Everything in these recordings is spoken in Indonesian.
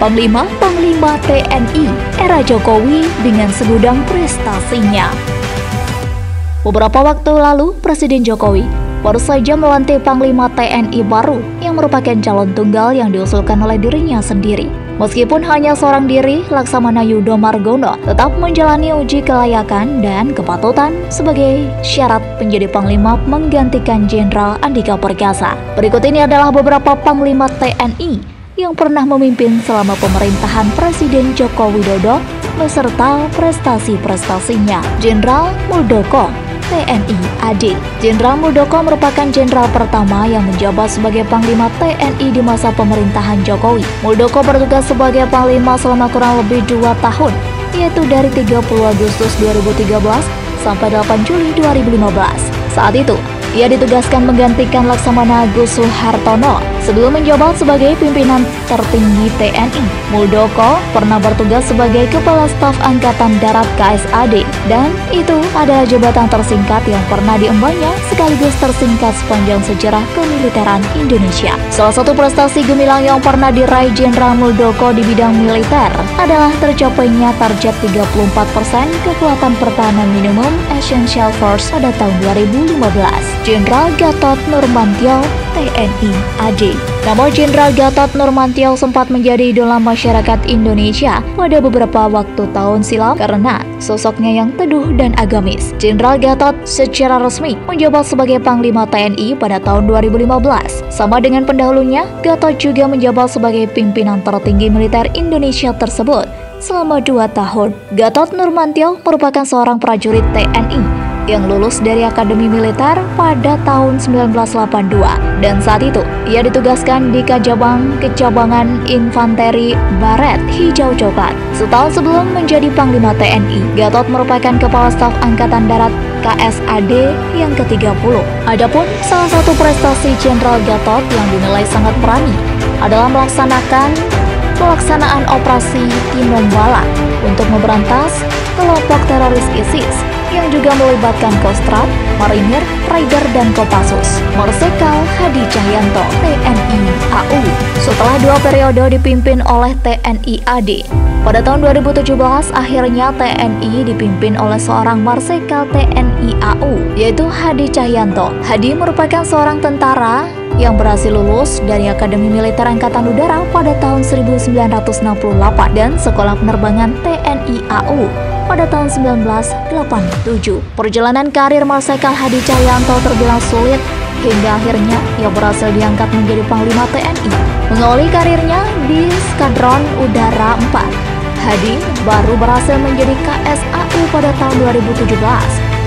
Panglima TNI era Jokowi dengan segudang prestasinya. Beberapa waktu lalu, Presiden Jokowi baru saja melantik Panglima TNI baru yang merupakan calon tunggal yang diusulkan oleh dirinya sendiri. Meskipun hanya seorang diri, Laksamana Yudo Margono tetap menjalani uji kelayakan dan kepatutan sebagai syarat menjadi Panglima menggantikan Jenderal Andika Perkasa. Berikut ini adalah beberapa Panglima TNI yang pernah memimpin selama pemerintahan Presiden Joko Widodo beserta prestasi-prestasinya. Jenderal Muldoko, TNI AD. Jenderal Muldoko merupakan jenderal pertama yang menjabat sebagai Panglima TNI di masa pemerintahan Jokowi. Muldoko bertugas sebagai Panglima selama kurang lebih 2 tahun, yaitu dari 30 Agustus 2013 sampai 8 Juli 2015. Saat itu, ia ditugaskan menggantikan Laksamana Agus Suhartono sebelum menjabat sebagai pimpinan tertinggi TNI. Muldoko pernah bertugas sebagai Kepala Staf Angkatan Darat KSAD, dan itu adalah jabatan tersingkat yang pernah diembannya sekaligus tersingkat sepanjang sejarah kemiliteran Indonesia. Salah satu prestasi gemilang yang pernah diraih Jenderal Muldoko di bidang militer adalah tercapainya target 34% kekuatan pertahanan minimum Essential Force pada tahun 2015. Jenderal Gatot Nurmantio, TNI AD. Nama Jenderal Gatot Nurmantio sempat menjadi idola masyarakat Indonesia pada beberapa waktu tahun silam karena sosoknya yang teduh dan agamis. Jenderal Gatot secara resmi menjabat sebagai Panglima TNI pada tahun 2015. Sama dengan pendahulunya, Gatot juga menjabat sebagai pimpinan tertinggi militer Indonesia tersebut selama 2 tahun. Gatot Nurmantio merupakan seorang prajurit TNI yang lulus dari Akademi Militer pada tahun 1982, dan saat itu ia ditugaskan di Kecabangan Infanteri Baret Hijau Coklat. Setahun sebelum menjadi Panglima TNI, Gatot merupakan Kepala Staf Angkatan Darat KSAD yang ke-30. Adapun salah satu prestasi Jenderal Gatot yang dinilai sangat berani adalah pelaksanaan operasi Tinombala untuk memberantas kelompok teroris ISIS yang juga melibatkan Kostrad, Marinir, Raider, dan Kopassus. Marsikal Hadi Cahyanto, TNI AU. Setelah 2 periode dipimpin oleh TNI AD, pada tahun 2017 akhirnya TNI dipimpin oleh seorang Marsikal TNI AU, yaitu Hadi Cahyanto. Hadi merupakan seorang tentara yang berhasil lulus dari Akademi Militer Angkatan Udara pada tahun 1968 dan Sekolah Penerbangan TNI AU pada tahun 1987. Perjalanan karir Marsikal Hadi Cahyanto terbilang sulit hingga akhirnya ia berhasil diangkat menjadi Panglima TNI. Mengawali karirnya di Skadron Udara 4, Hadi baru berhasil menjadi KSAU pada tahun 2017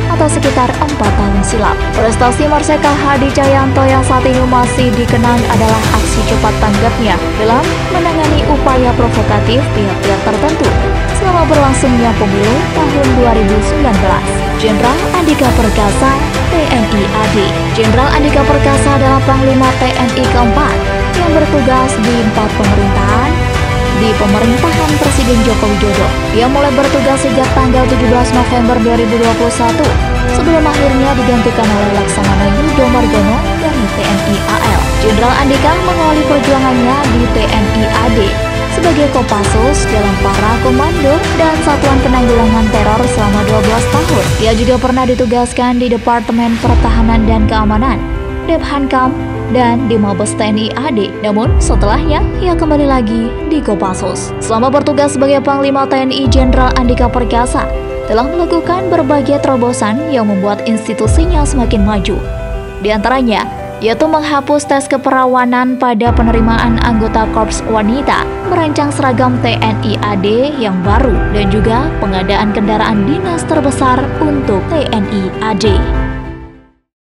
atau sekitar 4 tahun silam. Prestasi Marsikal Hadi Cahyanto yang saat ini masih dikenang adalah aksi cepat tanggapnya dalam menangani upaya provokatif pihak-pihak tertentu selama berlangsungnya pemilu tahun 2019. Jenderal Andika Perkasa, TNI AD. Jenderal Andika Perkasa adalah Panglima TNI keempat yang bertugas di 4 pemerintahan di pemerintahan Presiden Joko Widodo. Ia mulai bertugas sejak tanggal 17 November 2021 sebelum akhirnya digantikan oleh Laksamana Yudo Margono dari TNI AL. Jenderal Andika mengawali perjuangannya di TNI AD sebagai Kopassus dalam para komando dan satuan penanggulangan teror selama 12 tahun. Ia juga pernah ditugaskan di Departemen Pertahanan dan Keamanan, Dephankam, dan di Mabes TNI AD. Namun setelahnya ia kembali lagi di Kopassus. Selama bertugas sebagai Panglima TNI, Jenderal Andika Perkasa telah melakukan berbagai terobosan yang membuat institusinya semakin maju. Di antaranya yaitu menghapus tes keperawanan pada penerimaan anggota Korps Wanita, merancang seragam TNI AD yang baru, dan juga pengadaan kendaraan dinas terbesar untuk TNI AD.